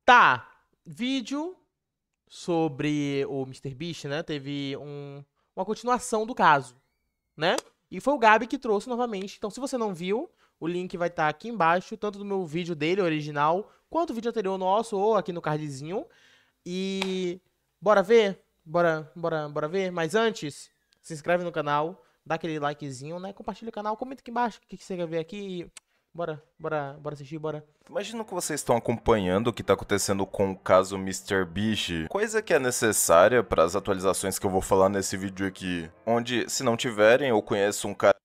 Tá, vídeo sobre o MrBeast, né? Teve uma continuação do caso, né? E foi o Gabi que trouxe novamente. Então, se você não viu, o link vai estar aqui embaixo, tanto do meu vídeo dele, original, quanto o vídeo anterior nosso, ou aqui no cardzinho. E bora ver? Bora ver? Mas antes, se inscreve no canal, dá aquele likezinho, né? Compartilha o canal, comenta aqui embaixo o que você quer ver aqui. Bora assistir, bora. Imagino que vocês estão acompanhando o que está acontecendo com o caso MrBeast, coisa que é necessária para as atualizações que eu vou falar nesse vídeo aqui, onde, se não tiverem, eu conheço um cara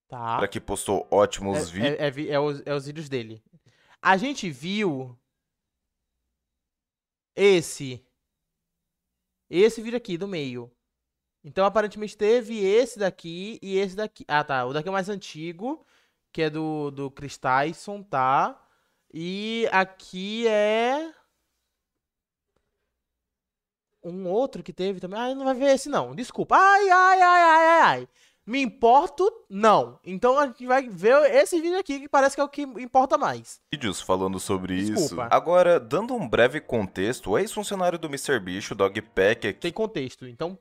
Tá. que postou ótimos vídeos. É os vídeos dele. A gente viu esse vídeo aqui do meio. Então, aparentemente, teve esse daqui e esse daqui. Ah, tá. O daqui é o mais antigo, que é do Chris Tyson, tá? E aqui é um outro que teve também. Ah, não vai ver esse não. Desculpa. Ai. Me importo? Não. Então a gente vai ver esse vídeo aqui que parece que é o que importa mais. Vídeos falando sobre isso. Desculpa. Agora, dando um breve contexto, o ex-funcionário do MrBeast, o Dogpack, Tem contexto. Então,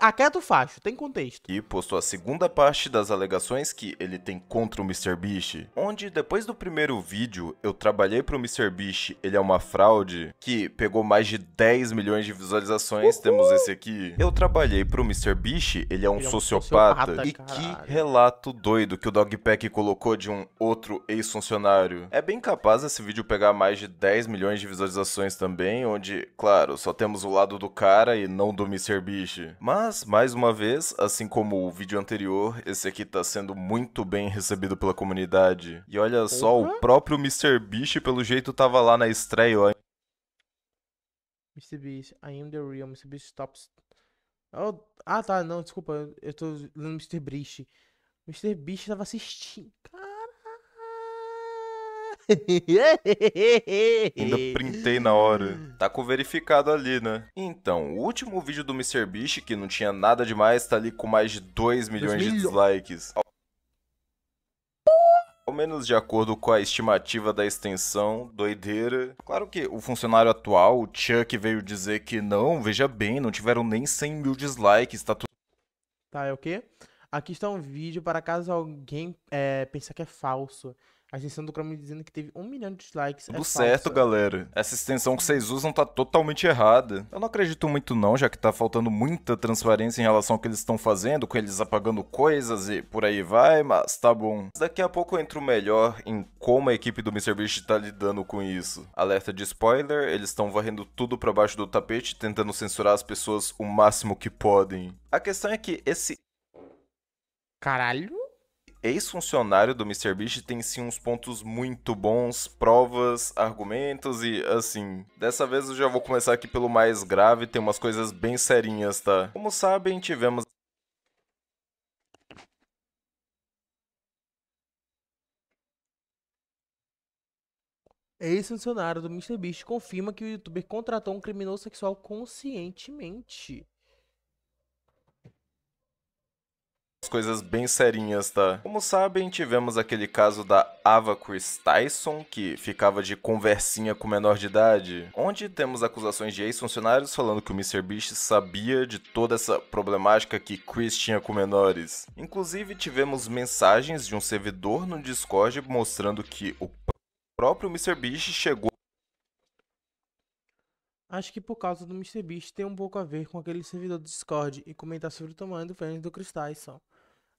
aquieta o facho. Tem contexto. que postou a segunda parte das alegações que ele tem contra o MrBeast, onde depois do primeiro vídeo, eu trabalhei pro MrBeast, ele é uma fraude, que pegou mais de 10 milhões de visualizações, temos esse aqui. Eu trabalhei pro MrBeast, ele é um sociopata, e caralho. que relato doido que o Dogpack colocou de um outro ex-funcionário. É bem capaz esse vídeo pegar mais de 10 milhões de visualizações também, onde, claro, só temos o lado do cara e não do MrBeast. Mas, mais uma vez, assim como o vídeo anterior, esse aqui tá sendo muito bem recebido pela comunidade. E olha só, o próprio MrBeast, pelo jeito, tava lá na estreia. Ó. MrBeast, I am the real MrBeast stops. Oh, ah, tá, não, desculpa, eu tô lendo MrBeast. MrBeast tava assistindo. Ainda printei na hora. Tá com verificado ali, né? Então, o último vídeo do MrBeast, que não tinha nada demais, tá ali com mais de 2 milhões de dislikes. Ao menos de acordo com a estimativa da extensão, doideira. Claro que o funcionário atual, o Chuck, veio dizer que não, veja bem, não tiveram nem 100 mil dislikes, tá tudo... Tá, é o quê? Aqui está um vídeo para caso alguém pensar que é falso. A extensão do Chrome dizendo que teve 1 milhão de dislikes. Tudo certo, galera. Essa extensão que vocês usam tá totalmente errada. Eu não acredito muito não, já que tá faltando muita transparência em relação ao que eles estão fazendo, com eles apagando coisas e por aí vai, mas tá bom. Daqui a pouco eu entro melhor em como a equipe do MrBeast tá lidando com isso. Alerta de spoiler, eles estão varrendo tudo pra baixo do tapete, tentando censurar as pessoas o máximo que podem. A questão é que esse... Caralho? Ex-funcionário do MrBeast tem sim uns pontos muito bons, provas, argumentos e assim. Dessa vez eu já vou começar aqui pelo mais grave, tem umas coisas bem serinhas, tá? Como sabem, tivemos... Ex-funcionário do MrBeast confirma que o youtuber contratou um criminoso sexual conscientemente. coisas bem serinhas, tá? Como sabem, tivemos aquele caso da Ava Chris Tyson, que ficava de conversinha com menor de idade, onde temos acusações de ex-funcionários falando que o MrBeast sabia de toda essa problemática que Chris tinha com menores. Inclusive, tivemos mensagens de um servidor no Discord mostrando que o próprio MrBeast chegou... Acho que por causa do MrBeast tem um pouco a ver com aquele servidor do Discord e comentar sobre o tamanho do fãs do Chris Tyson.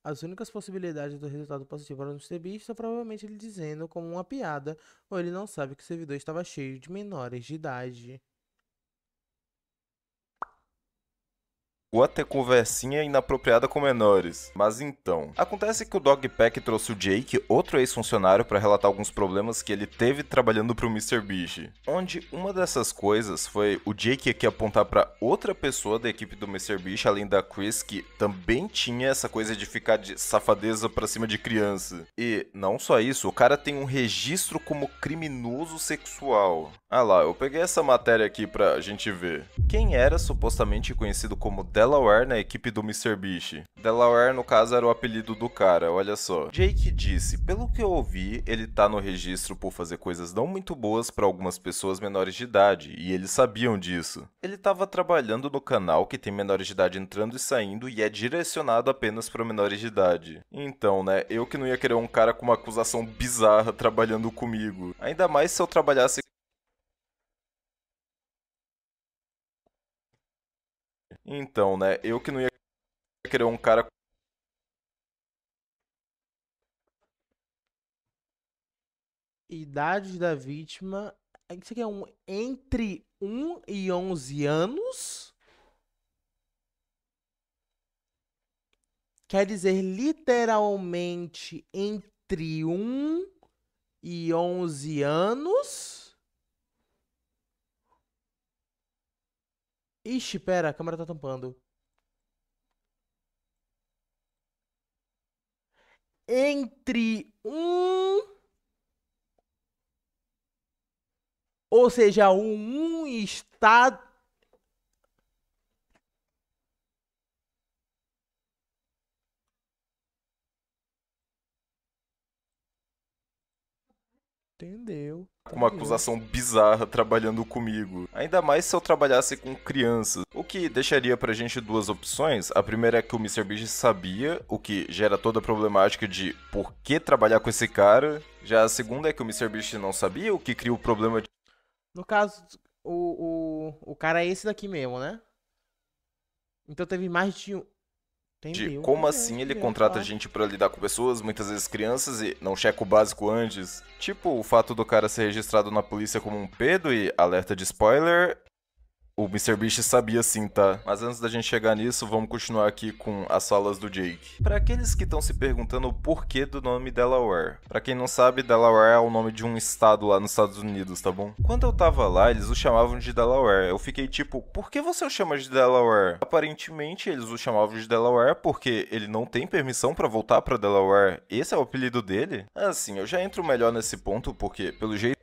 As únicas possibilidades do resultado positivo para o MrBeast são provavelmente ele dizendo como uma piada ou ele não sabe que o servidor estava cheio de menores de idade. a ter conversinha inapropriada com menores. Mas então, acontece que o Dogpack trouxe o Jake, outro ex-funcionário, para relatar alguns problemas que ele teve trabalhando pro MrBeast. Onde uma dessas coisas foi o Jake aqui apontar para outra pessoa da equipe do MrBeast, além da Chris, que também tinha essa coisa de ficar de safadeza pra cima de criança. E não só isso, o cara tem um registro como criminoso sexual. Ah lá, eu peguei essa matéria aqui pra gente ver. Quem era supostamente conhecido como Delaware na equipe do MrBeast? Delaware, no caso, era o apelido do cara, olha só. Jake disse, pelo que eu ouvi, ele tá no registro por fazer coisas não muito boas pra algumas pessoas menores de idade, e eles sabiam disso. Ele tava trabalhando no canal que tem menores de idade entrando e saindo e é direcionado apenas pra menores de idade. Então, né, eu que não ia querer um cara com uma acusação bizarra trabalhando comigo. Ainda mais se eu trabalhasse. Então, né, eu que não ia querer um cara. Idade da vítima. Isso aqui é entre 1 e 11 anos. Quer dizer, literalmente, entre 1 e 11 anos. Ixi, pera, a câmera tá tampando. Entre ou seja, o 1 está. Entendeu? Uma Entendeu? acusação bizarra trabalhando comigo. Ainda mais se eu trabalhasse com crianças. O que deixaria pra gente duas opções. A primeira é que o MrBeast sabia, o que gera toda a problemática de por que trabalhar com esse cara. Já a segunda é que o MrBeast não sabia, o que cria o problema No caso, o cara é esse daqui mesmo, né? Então teve mais de um. de Entendeu, como entendeu, assim ele entendeu, contrata tá? gente pra lidar com pessoas, muitas vezes crianças, e não checa o básico antes. Tipo, o fato do cara ser registrado na polícia como um pedo e alerta de spoiler. O MrBeast sabia sim, tá? Mas antes da gente chegar nisso, vamos continuar aqui com as falas do Jake. Para aqueles que estão se perguntando o porquê do nome Delaware. Pra quem não sabe, Delaware é o nome de um estado lá nos Estados Unidos, tá bom? Quando eu tava lá, eles o chamavam de Delaware. Eu fiquei tipo, por que você o chama de Delaware? Aparentemente, eles o chamavam de Delaware porque ele não tem permissão pra voltar pra Delaware. Esse é o apelido dele? Assim, eu já entro melhor nesse ponto porque, pelo jeito,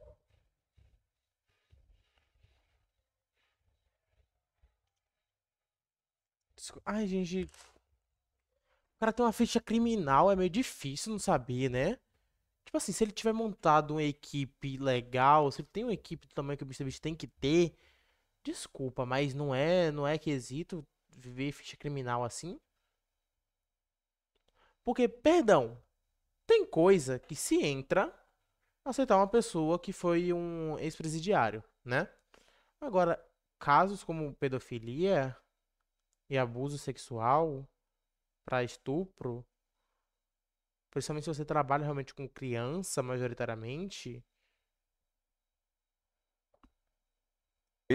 Ai, gente. O cara tem uma ficha criminal, é meio difícil não saber, né? Tipo assim, se ele tiver montado uma equipe legal, se ele tem uma equipe do tamanho que o MrBeast tem que ter, desculpa, mas não é quesito viver ficha criminal assim. Porque, perdão, tem coisa que se entra aceitar uma pessoa que foi um ex-presidiário, né? Agora, casos como pedofilia e abuso sexual pra estupro, principalmente se você trabalha realmente com criança, majoritariamente.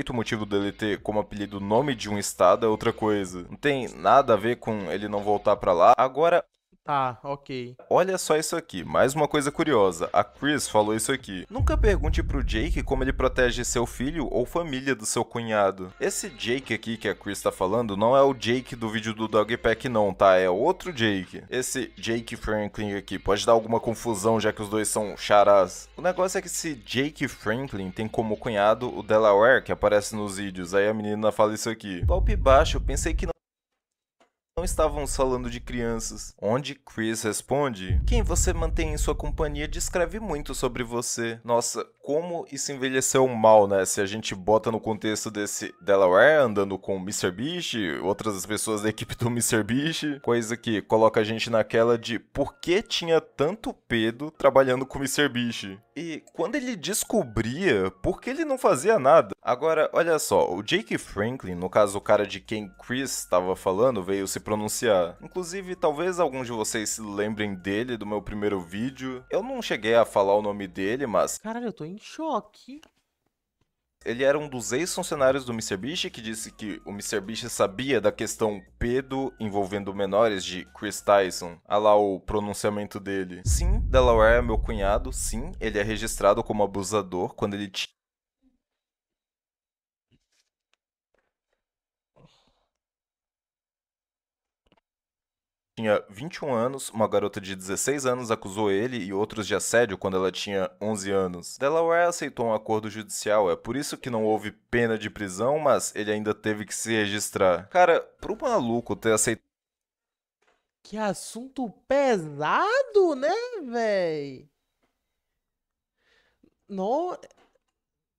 o motivo dele ter como apelido o nome de um estado é outra coisa. Não tem nada a ver com ele não voltar pra lá. Agora, Tá, ok. olha só isso aqui, mais uma coisa curiosa. A Chris falou isso aqui. Nunca pergunte pro Jake como ele protege seu filho ou família do seu cunhado. Esse Jake aqui que a Chris tá falando não é o Jake do vídeo do Dogpack não, tá? É outro Jake. Esse Jake Franklin aqui pode dar alguma confusão já que os dois são charás. O negócio é que esse Jake Franklin tem como cunhado o Delaware que aparece nos vídeos. Aí a menina fala isso aqui. Golpe baixo, eu pensei que não estávamos falando de crianças. Onde Chris responde: quem você mantém em sua companhia descreve muito sobre você. Nossa, como isso envelheceu mal, né? Se a gente bota no contexto desse Delaware andando com o MrBeast, outras pessoas da equipe do MrBeast, coisa que coloca a gente naquela de por que tinha tanto pedo trabalhando com o MrBeast. E quando ele descobria, por que ele não fazia nada? Agora, olha só, o Jake Franklin, no caso o cara de quem Chris estava falando, veio se pronunciar. Inclusive, talvez alguns de vocês se lembrem dele do meu primeiro vídeo. Eu não cheguei a falar o nome dele, mas Caralho, eu tô em choque. ele era um dos ex-funcionários do MrBeast que disse que o MrBeast sabia da questão pedo envolvendo menores de Chris Tyson. Ah lá o pronunciamento dele. Sim, Delaware é meu cunhado. Sim, ele é registrado como abusador quando ele tinha tinha 21 anos, uma garota de 16 anos acusou ele e outros de assédio quando ela tinha 11 anos. Delaware aceitou um acordo judicial, é por isso que não houve pena de prisão, mas ele ainda teve que se registrar. Cara, pro maluco ter aceitado. Que assunto pesado, né, véi? No...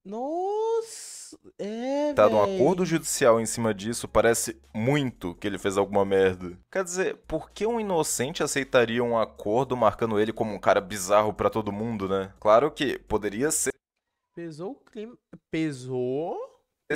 Nossa, Um acordo véi. judicial em cima disso, parece muito que ele fez alguma merda. Quer dizer, por que um inocente aceitaria um acordo marcando ele como um cara bizarro pra todo mundo, né? Claro que poderia ser Pesou o crime. Pesou?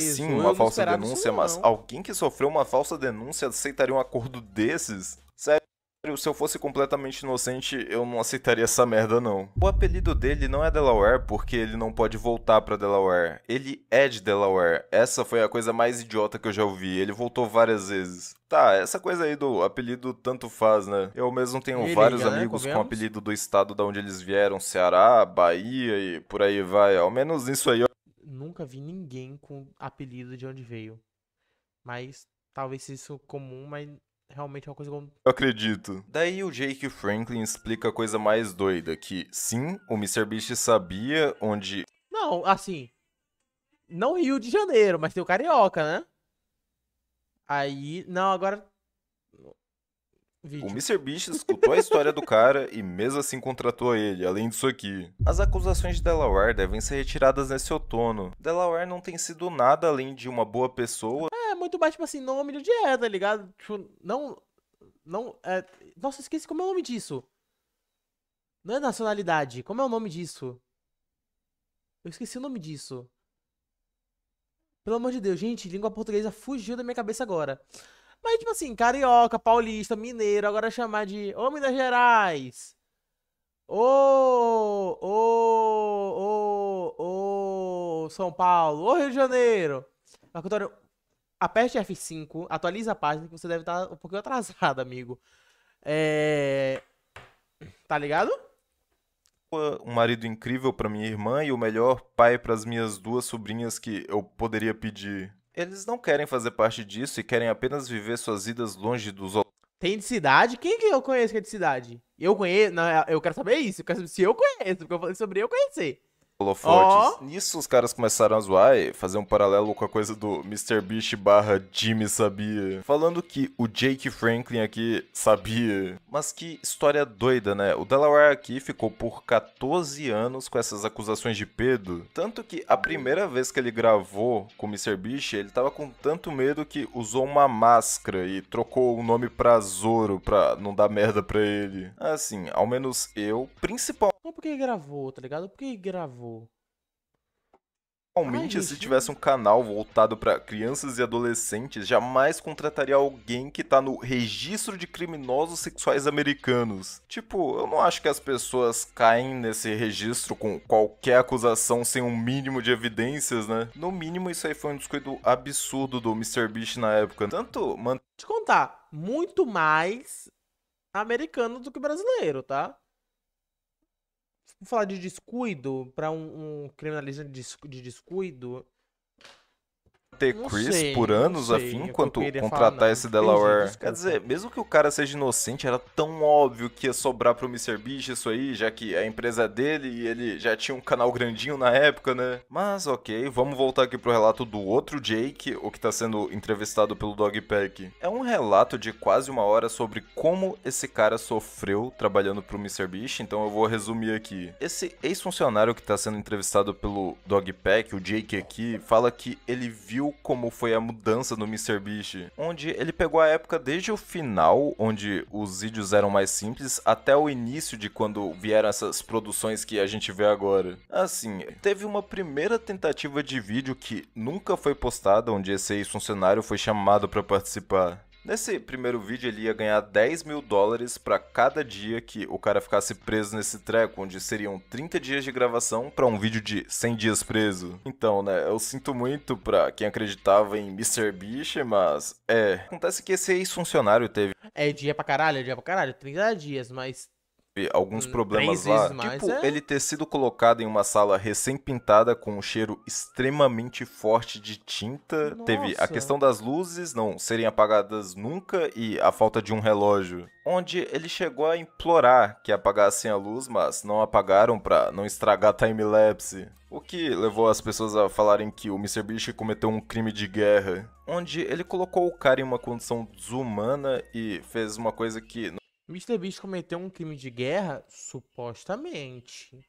sim Pesou, uma eu não falsa esperava isso denúncia, mas não. alguém que sofreu uma falsa denúncia aceitaria um acordo desses? Sério, se eu fosse completamente inocente, eu não aceitaria essa merda, não. O apelido dele não é Delaware porque ele não pode voltar pra Delaware. Ele é de Delaware. Essa foi a coisa mais idiota que eu já ouvi. Ele voltou várias vezes. Tá, essa coisa aí do apelido tanto faz, né? Eu mesmo tenho Ninguém vários liga, né? amigos com Convenhamos? apelido do estado da onde eles vieram, Ceará, Bahia e por aí vai. Ao menos isso aí Nunca vi ninguém com apelido de onde veio. Mas talvez seja isso comum, mas realmente é uma coisa que eu... eu acredito. Daí o Jake Franklin explica a coisa mais doida, que sim, o MrBeast sabia onde Não, assim, não Rio de Janeiro, mas tem o Carioca, né? Aí, não, agora... o Vídeo. MrBeast escutou a história do cara e mesmo assim contratou ele, além disso aqui. As acusações de Delaware devem ser retiradas nesse outono. Delaware não tem sido nada além de uma boa pessoa. É muito mais, tipo assim, nome de dieta, tá ligado? Tipo, não... Não, é... Nossa, esqueci como é o nome disso. Não é nacionalidade, como é o nome disso? Eu esqueci o nome disso. Pelo amor de Deus, gente, língua portuguesa fugiu da minha cabeça agora. Mas, tipo assim, carioca, paulista, mineiro, agora chamar de Ô Minas Gerais. Ô São Paulo, ô Rio de Janeiro. Marco Antônio, aperte F5, atualiza a página que você deve estar um pouquinho atrasado, amigo. É. Tá ligado? Um marido incrível pra minha irmã e o melhor pai pras minhas duas sobrinhas que eu poderia pedir. Eles não querem fazer parte disso e querem apenas viver suas vidas longe dos Tem de cidade? Quem que eu conheço que é de cidade? Eu conheço. Não, eu quero saber isso. Eu quero saber se eu conheço, porque eu falei sobre eu conhecer. holofotes. Ó. Nisso os caras começaram a zoar e fazer um paralelo com a coisa do MrBeast barra Jimmy sabia. Falando que o Jake Franklin aqui sabia. Mas que história doida, né? O Delaware aqui ficou por 14 anos com essas acusações de pedo. Tanto que a primeira vez que ele gravou com o MrBeast, ele tava com tanto medo que usou uma máscara e trocou o nome pra Zoro pra não dar merda pra ele. Assim, ao menos eu, principalmente. Não, por que gravou, tá ligado? Por que gravou? Ai, Realmente, se gente, tivesse um canal voltado para crianças e adolescentes, jamais contrataria alguém que tá no registro de criminosos sexuais americanos. Tipo, eu não acho que as pessoas caem nesse registro com qualquer acusação sem um mínimo de evidências, né? No mínimo, isso aí foi um descuido absurdo do MrBeast na época. Tanto te contar, muito mais americano do que brasileiro, tá? Vou falar de descuido pra um criminalista de descuido. ter Não Chris por sei, não anos a fim sei o que eu quanto queria falar, contratar não. esse Perdi, Delaware. Quer desculpa. dizer, mesmo que o cara seja inocente, era tão óbvio que ia sobrar pro MrBeast isso aí, já que a empresa é dele e ele já tinha um canal grandinho na época, né? Mas ok, vamos voltar aqui pro relato do outro Jake, o que tá sendo entrevistado pelo Dogpack. É um relato de quase uma hora sobre como esse cara sofreu trabalhando pro MrBeast, então eu vou resumir aqui. Esse ex-funcionário que tá sendo entrevistado pelo Dogpack, o Jake aqui, fala que ele viu como foi a mudança no MrBeast, onde ele pegou a época desde o final, onde os vídeos eram mais simples, até o início de quando vieram essas produções que a gente vê agora. Assim, teve uma primeira tentativa de vídeo que nunca foi postada, onde esse ex-funcionário foi chamado para participar. Nesse primeiro vídeo ele ia ganhar $10.000 para cada dia que o cara ficasse preso nesse treco, onde seriam 30 dias de gravação para um vídeo de 100 dias preso. Então, né, eu sinto muito pra quem acreditava em MrBeast, mas acontece que esse ex-funcionário teve É dia pra caralho, 30 dias, mas alguns problemas 3 lá. vezes mais, Tipo, ele ter sido colocado em uma sala recém-pintada com um cheiro extremamente forte de tinta. Teve a Nossa. questão das luzes não serem apagadas nunca e a falta de um relógio. Onde ele chegou a implorar que apagassem a luz, mas não apagaram pra não estragar a time-lapse. O que levou as pessoas a falarem que o MrBeast cometeu um crime de guerra. Onde ele colocou o cara em uma condição desumana e fez uma coisa que MrBeast cometeu um crime de guerra? Supostamente.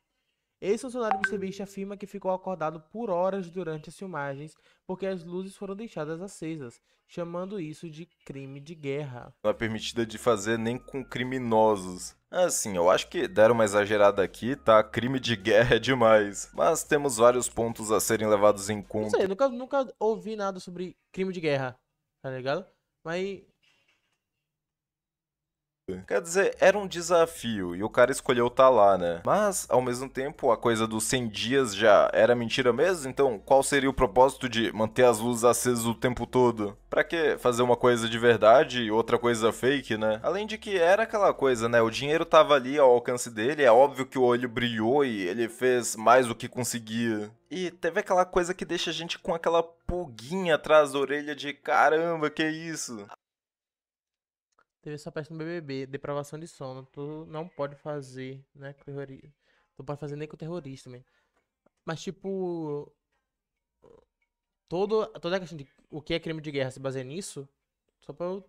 Ex-funcionário do MrBeast afirma que ficou acordado por horas durante as filmagens porque as luzes foram deixadas acesas, chamando isso de crime de guerra. não é permitida de fazer nem com criminosos. Assim, eu acho que deram uma exagerada aqui, tá? Crime de guerra é demais. Mas temos vários pontos a serem levados em Não conta. sei, nunca ouvi nada sobre crime de guerra, tá ligado? Mas Quer dizer, era um desafio e o cara escolheu tá lá, né? Mas, ao mesmo tempo, a coisa dos 100 dias já era mentira mesmo, então qual seria o propósito de manter as luzes acesas o tempo todo? Pra que fazer uma coisa de verdade e outra coisa fake, né? Além de que era aquela coisa, né? O dinheiro tava ali ao alcance dele, é óbvio que o olho brilhou e ele fez mais do que conseguia. E teve aquela coisa que deixa a gente com aquela pulguinha atrás da orelha de caramba, que isso? teve essa peça no BBB, depravação de sono. Tu não pode fazer, né, com terrorista. Tu não pode fazer nem com terrorista, man. Mas, tipo, toda a questão de o que é crime de guerra se baseia nisso, só pra eu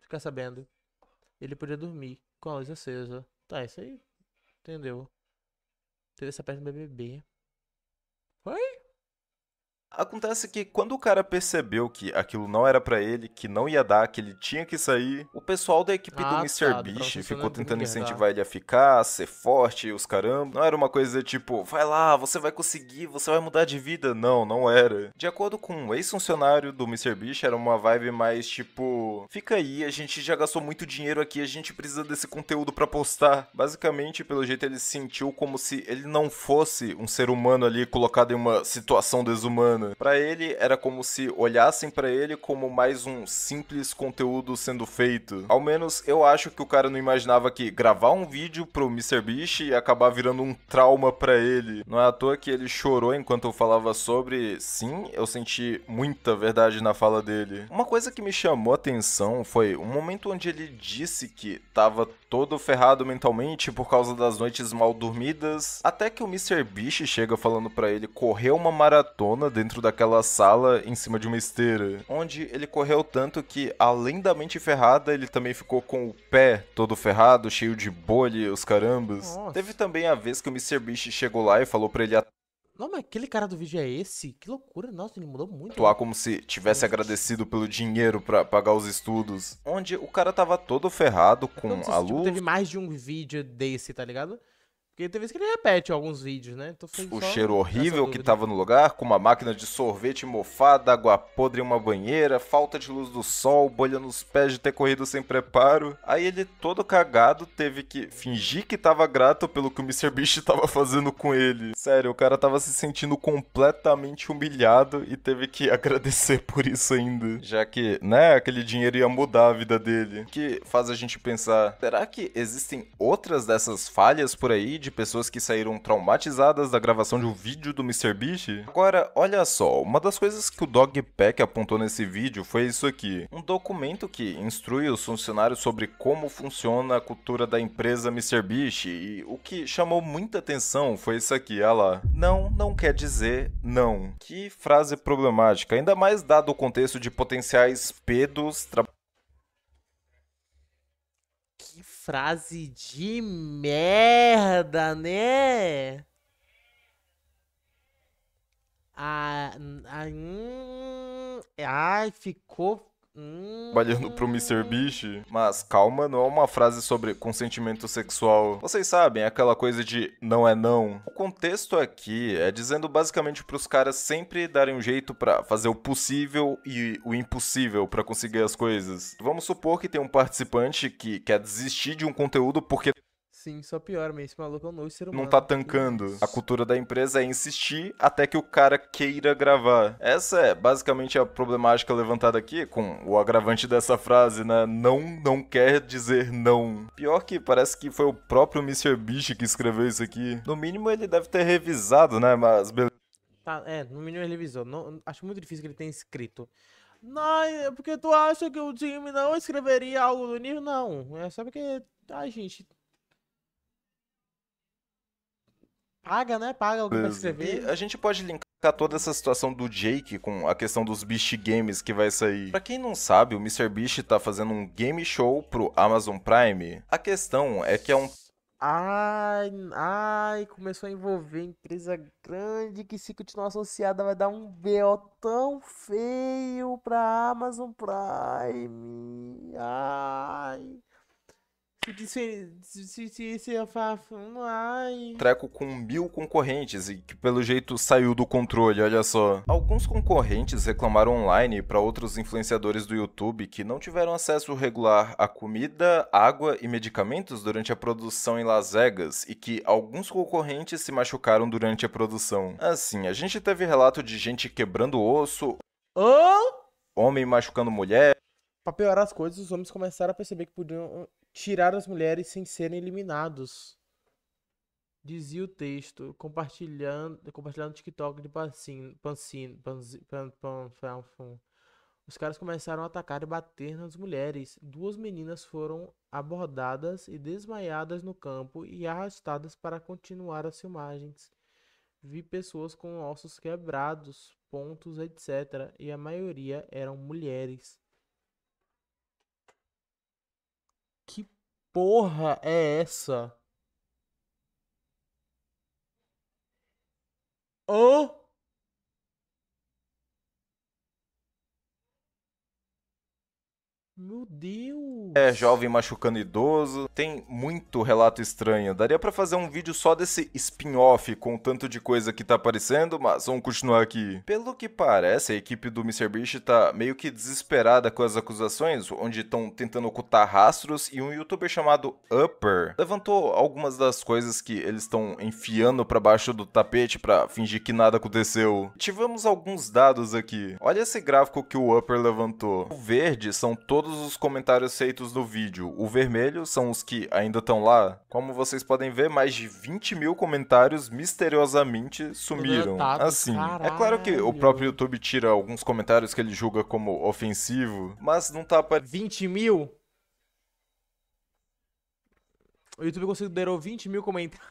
ficar sabendo. Ele podia dormir com a luz acesa. Tá, isso aí, entendeu? Teve essa peça no BBB. Foi? Acontece que quando o cara percebeu que aquilo não era pra ele, que não ia dar, que ele tinha que sair, o pessoal da equipe do Ah, tá. MrBeast Depravação de sono ficou é crime de tentando guerra, tá. incentivar ele a ficar, a ser forte e os caramba. Não era uma coisa tipo, vai lá, você vai conseguir, você vai mudar de vida. Não, não era. De acordo com um ex-funcionário do MrBeast, era uma vibe mais tipo, fica aí, a gente já gastou muito dinheiro aqui, a gente precisa desse conteúdo pra postar. Basicamente, pelo jeito, ele se sentiu como se ele não fosse um ser humano ali colocado em uma situação desumana. Pra ele, era como se olhassem pra ele como mais um simples conteúdo sendo feito. Ao menos, eu acho que o cara não imaginava que gravar um vídeo pro MrBeast ia acabar virando um trauma pra ele. Não é à toa que ele chorou enquanto eu falava sobre. Sim, eu senti muita verdade na fala dele. Uma coisa que me chamou a atenção foi um momento onde ele disse que tava todo ferrado mentalmente por causa das noites mal dormidas, até que o MrBeast chega falando pra ele correr uma maratona dentro daquela sala em cima de uma esteira, onde ele correu tanto que, além da mente ferrada, ele também ficou com o pé todo ferrado, cheio de bolha e os carambas. Nossa. Teve também a vez que o MrBeast chegou lá e falou pra ele Não, mas aquele cara do vídeo é esse? Que loucura. Nossa, ele mudou muito. atuar como se tivesse agradecido pelo dinheiro pra pagar os estudos, onde o cara tava todo ferrado Eu com não sei a se tipo, luz, teve mais de um vídeo desse, tá ligado? Porque tem vezes que ele repete alguns vídeos, né? Então foi o só cheiro essa horrível que dúvida. tava no lugar, com uma máquina de sorvete mofada, água podre em uma banheira, falta de luz do sol, bolha nos pés de ter corrido sem preparo. Aí ele, todo cagado, teve que fingir que tava grato pelo que o MrBeast tava fazendo com ele. Sério, o cara tava se sentindo completamente humilhado e teve que agradecer por isso ainda. Já que, né, aquele dinheiro ia mudar a vida dele. Que faz a gente pensar, será que existem outras dessas falhas por aí de pessoas que saíram traumatizadas da gravação de um vídeo do MrBeast? Agora, olha só, uma das coisas que o Dogpack apontou nesse vídeo foi isso aqui. Um documento que instrui os funcionários sobre como funciona a cultura da empresa MrBeast, e o que chamou muita atenção foi isso aqui, olha lá. Não, não quer dizer não. Que frase problemática, ainda mais dado o contexto de potenciais pedos Que frase de merda, né? Ah, ai, ficou. trabalhando pro MrBeast. Mas calma, não é uma frase sobre consentimento sexual. Vocês sabem, aquela coisa de não é não. O contexto aqui é dizendo basicamente pros caras sempre darem um jeito pra fazer o possível e o impossível pra conseguir as coisas. Vamos supor que tem um participante que quer desistir de um conteúdo porque Sim, só piora, mas esse maluco é um novo ser humano. não tá Que tancando. isso. A cultura da empresa é insistir até que o cara queira gravar. Essa é basicamente a problemática levantada aqui com o agravante dessa frase, né? Não quer dizer não. Pior que parece que foi o próprio MrBeast que escreveu isso aqui. No mínimo ele deve ter revisado, né? Mas beleza. Tá, no mínimo ele revisou. Não, acho muito difícil que ele tenha escrito. Não, é porque tu acha que o time não escreveria algo do nível? Não, é só porque a gente paga, né? Paga alguém pra E escrever. a gente pode linkar toda essa situação do Jake com a questão dos Beast Games que vai sair. Pra quem não sabe, o MrBeast tá fazendo um game show pro Amazon Prime. A questão é que é um Ai, começou a envolver empresa grande que se continuar associada vai dar um BO tão feio pra Amazon Prime. Ai. Se eu faço. Ai. treco com 1000 concorrentes e que pelo jeito saiu do controle, olha só. Alguns concorrentes reclamaram online para outros influenciadores do YouTube que não tiveram acesso regular a comida, água e medicamentos durante a produção em Las Vegas e que alguns concorrentes se machucaram durante a produção. Assim, a gente teve relato de gente quebrando osso, Hã? homem machucando mulher. Pra piorar as coisas, os homens começaram a perceber que podiam tirar as mulheres sem serem eliminados. Dizia o texto, compartilhando no TikTok de Os caras começaram a atacar e bater nas mulheres. 2 meninas foram abordadas e desmaiadas no campo e arrastadas para continuar as filmagens. Vi pessoas com ossos quebrados, pontos, etc. E a maioria eram mulheres. Que porra é essa? Oh! Meu Jovem Deus! machucando idoso. Tem muito relato estranho. Daria pra fazer um vídeo só desse spin-off com o tanto de coisa que tá aparecendo, mas vamos continuar aqui. Pelo que parece, a equipe do MrBeast tá meio que desesperada com as acusações, onde estão tentando ocultar rastros, e um youtuber chamado Upper levantou algumas das coisas que eles estão enfiando pra baixo do tapete pra fingir que nada aconteceu. Tivemos alguns dados aqui. Olha esse gráfico que o Upper levantou. O verde são todos os comentários feitos no vídeo. O vermelho são os que ainda estão lá. Como vocês podem ver, mais de 20 mil comentários misteriosamente sumiram. Deletados, Assim, é claro que o caralho. próprio YouTube tira alguns comentários que ele julga como ofensivo, mas não tá aparecendo 20 mil? O YouTube considerou 20 mil comentários.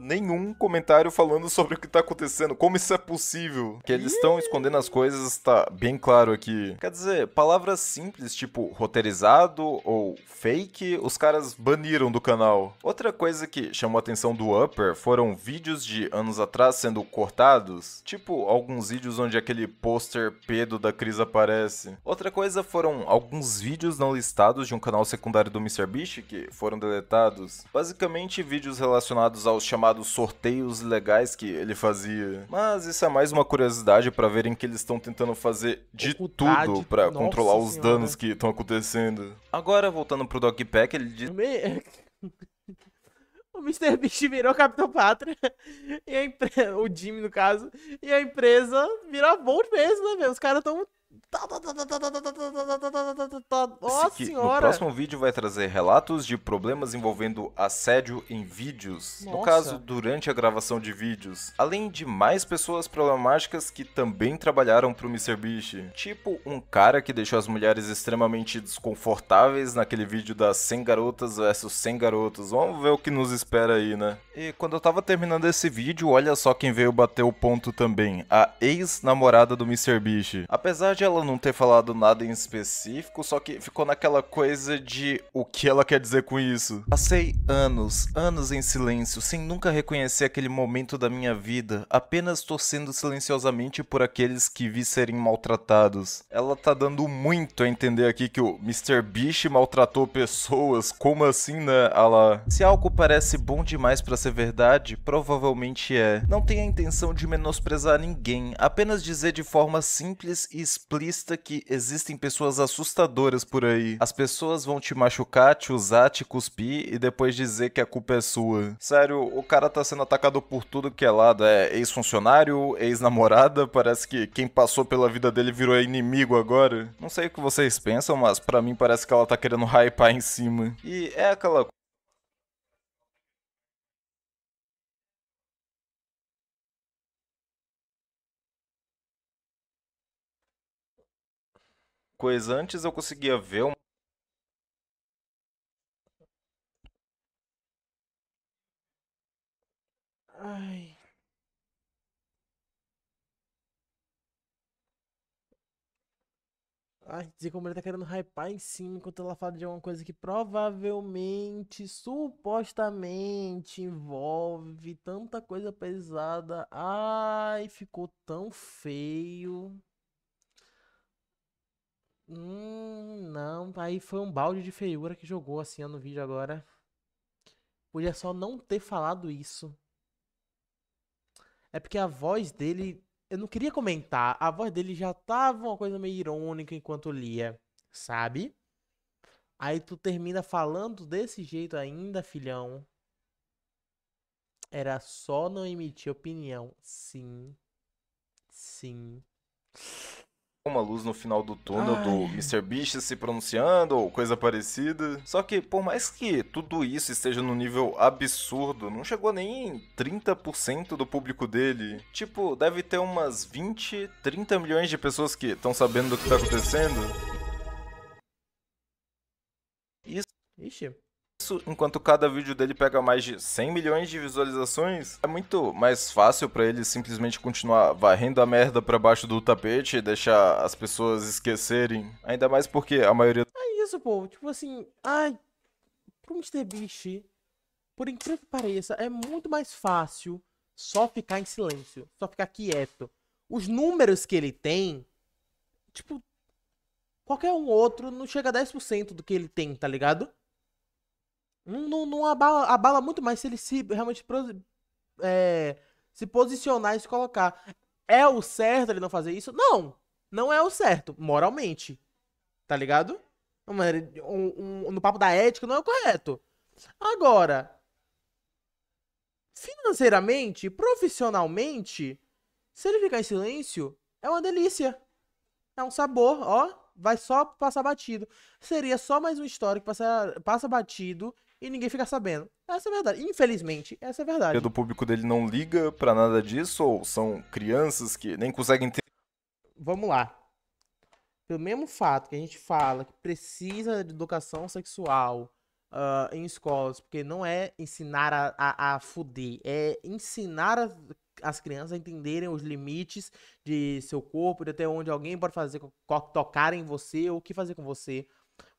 nenhum comentário falando sobre o que tá acontecendo. Como isso é possível? Que eles estão escondendo as coisas tá bem claro aqui. Quer dizer, palavras simples tipo roteirizado ou fake, os caras baniram do canal. Outra coisa que chamou a atenção do Upper foram vídeos de anos atrás sendo cortados. Tipo, alguns vídeos onde aquele pôster pedo da Cris aparece. Outra coisa foram alguns vídeos não listados de um canal secundário do MrBeast que foram deletados. Basicamente, vídeos relacionados aos chamados sorteios legais que ele fazia. Mas isso é mais uma curiosidade pra verem que eles estão tentando fazer de Ocultar tudo de- pra Nossa controlar os senhora. danos que estão acontecendo. Agora, voltando pro Dogpack, ele diz O MrBeast virou Capitão Pátria. E o Jimmy, no caso. E a empresa virou a Bolt mesmo, né, velho? Os caras tão. Nossa que no senhora! próximo vídeo vai trazer relatos de problemas envolvendo assédio em vídeos, no Nossa. caso, durante a gravação de vídeos, além de mais pessoas problemáticas que também trabalharam pro MrBeast, tipo um cara que deixou as mulheres extremamente desconfortáveis naquele vídeo das 100 garotas versus 100 garotos. Vamos ver o que nos espera aí, né? E quando eu tava terminando esse vídeo, olha só quem veio bater o ponto também, a ex-namorada do MrBeast. Apesar de ela não ter falado nada em específico, só que ficou naquela coisa de o que ela quer dizer com isso. Passei anos em silêncio, sem nunca reconhecer aquele momento da minha vida, apenas torcendo silenciosamente por aqueles que vi serem maltratados. Ela tá dando muito a entender aqui que o MrBeast maltratou pessoas, como assim, né? Ela... Se algo parece bom demais pra ser verdade, provavelmente é. Não tenho a intenção de menosprezar ninguém, apenas dizer de forma simples e explícita explícita que existem pessoas assustadoras por aí. As pessoas vão te machucar, te usar, te cuspir e depois dizer que a culpa é sua. Sério, o cara tá sendo atacado por tudo que é lado. É ex-funcionário, ex-namorada, parece que quem passou pela vida dele virou inimigo agora. Não sei o que vocês pensam, mas pra mim parece que ela tá querendo hypar em cima. E é aquela coisa. Antes eu conseguia ver um. Ai. Ai, dizer como ele tá querendo hypar em cima enquanto ela fala de uma coisa que provavelmente, supostamente envolve tanta coisa pesada. Ai, ficou tão feio. Não, aí foi um balde de feiura que jogou assim ó, no vídeo agora. Podia só não ter falado isso. É porque a voz dele, eu não queria comentar, a voz dele já tava uma coisa meio irônica enquanto lia, sabe? Aí tu termina falando desse jeito ainda, filhão. Era só não emitir opinião. Sim, sim. Uma luz no final do túnel do Ai, MrBeast se pronunciando ou coisa parecida. Só que, por mais que tudo isso esteja num nível absurdo, não chegou nem em 30% do público dele. Tipo, deve ter umas 20, 30 milhões de pessoas que estão sabendo do que tá acontecendo. ixi. Isso, enquanto cada vídeo dele pega mais de 100 milhões de visualizações, é muito mais fácil pra ele simplesmente continuar varrendo a merda pra baixo do tapete e deixar as pessoas esquecerem. Ainda mais porque a maioria É isso, pô. Tipo assim, ai, pro MrBeast, por incrível que pareça, é muito mais fácil só ficar em silêncio, só ficar quieto. Os números que ele tem, tipo, qualquer um outro não chega a 10% do que ele tem, tá ligado? Não abala muito mais se ele se realmente é, se posicionar e se colocar. É o certo ele não fazer isso? Não, não é o certo, moralmente, tá ligado? No papo da ética não é o correto. Agora, financeiramente, profissionalmente, se ele ficar em silêncio, é uma delícia. É um sabor, ó. Vai só passar batido. Seria só mais uma história que passa batido e ninguém fica sabendo. Essa é a verdade. Infelizmente, essa é a do verdade. público dele não liga pra nada disso, ou são crianças que nem conseguem ter. Vamos lá. Pelo mesmo fato que a gente fala que precisa de educação sexual em escolas, porque não é ensinar a fuder, é ensinar as crianças a entenderem os limites de seu corpo, de até onde alguém pode fazer, tocar em você ou o que fazer com você.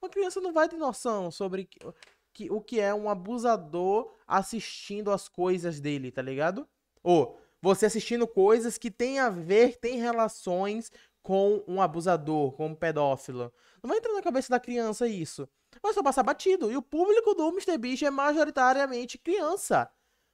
Uma criança não vai ter noção sobre o que é um abusador assistindo as coisas dele, tá ligado? Ou você assistindo coisas que tem a ver, tem relações com um abusador, com um pedófilo. Não vai entrar na cabeça da criança isso. Vai só passar batido. E o público do MrBeast é majoritariamente criança.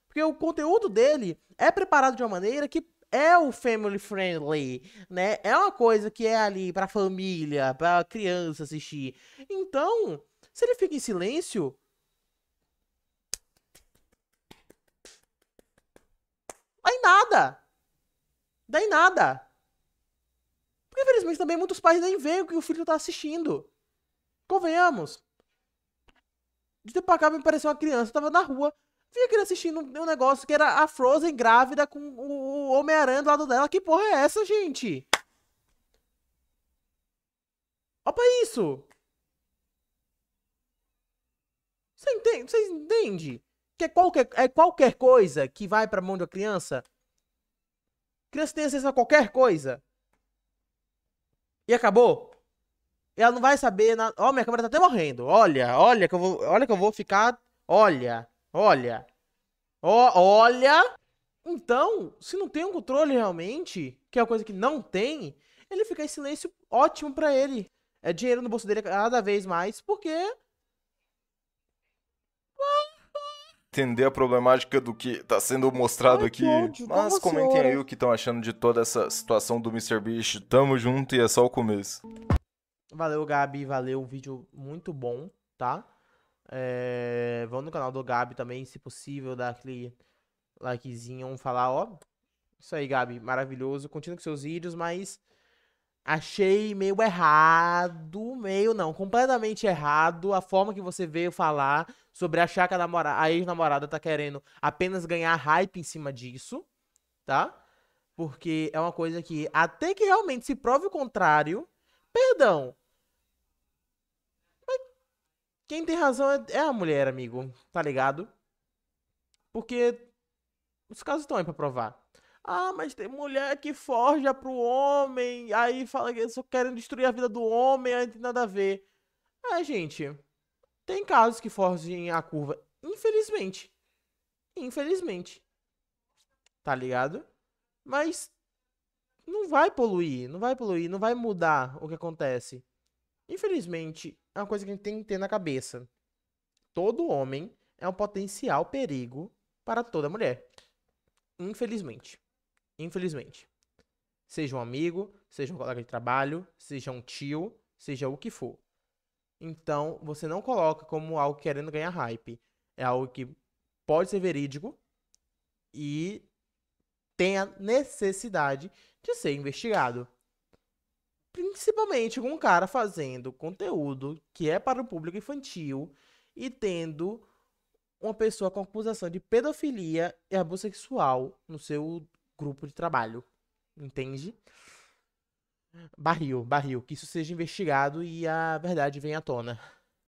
Porque o conteúdo dele é preparado de uma maneira que é o family friendly, né? É uma coisa que é ali pra família, pra criança assistir. Então, se ele fica em silêncio, dá em nada. Dá em nada. Porque, infelizmente, também muitos pais nem veem o que o filho tá assistindo. Convenhamos. De tempo pra cá me pareceu uma criança, eu tava na rua, vi a criança assistindo um negócio que era a Frozen grávida com o Homem-Aranha do lado dela. Que porra é essa, gente? Olha pra isso. Você entende? Que é qualquer coisa que vai pra mão de uma criança? Criança tem acesso a qualquer coisa. E acabou. E ela não vai saber nada. Ó, minha câmera tá até morrendo. Olha que eu vou ficar. Olha, olha. Olha. Então, se não tem um controle realmente, que é uma coisa que não tem, ele fica em silêncio, ótimo pra ele. É dinheiro no bolso dele cada vez mais, porque entender a problemática do que tá sendo mostrado Ai, que aqui. ódio, Mas nossa comentem senhora. aí o que estão achando de toda essa situação do MrBeast. Tamo junto e é só o começo. Valeu, Gabi, valeu, um vídeo muito bom, tá? Vão no canal do Gabi também, se possível, dar aquele likezinho, falar, ó, isso aí, Gabi, maravilhoso, continua com seus vídeos, mas achei meio errado, meio não, completamente errado a forma que você veio falar sobre achar que a ex-namorada tá querendo apenas ganhar hype em cima disso, tá? Porque é uma coisa que, até que realmente se prove o contrário, perdão, quem tem razão é a mulher, amigo, tá ligado? Porque os casos estão aí pra provar. Ah, mas tem mulher que forja pro homem, aí fala que só querem destruir a vida do homem, aí não tem nada a ver. Gente, tem casos que forjam a curva. Infelizmente. Infelizmente. Tá ligado? Mas não vai poluir, não vai poluir, não vai mudar o que acontece. Infelizmente, é uma coisa que a gente tem que ter na cabeça. Todo homem é um potencial perigo para toda mulher. Infelizmente. Infelizmente. Seja um amigo, seja um colega de trabalho, seja um tio, seja o que for. Então, você não coloca como algo querendo ganhar hype. É algo que pode ser verídico e tem a necessidade de ser investigado. Principalmente com um cara fazendo conteúdo que é para o público infantil e tendo uma pessoa com acusação de pedofilia e abuso sexual no seu grupo de trabalho. Entende? Barril, barril. Que isso seja investigado e a verdade venha à tona.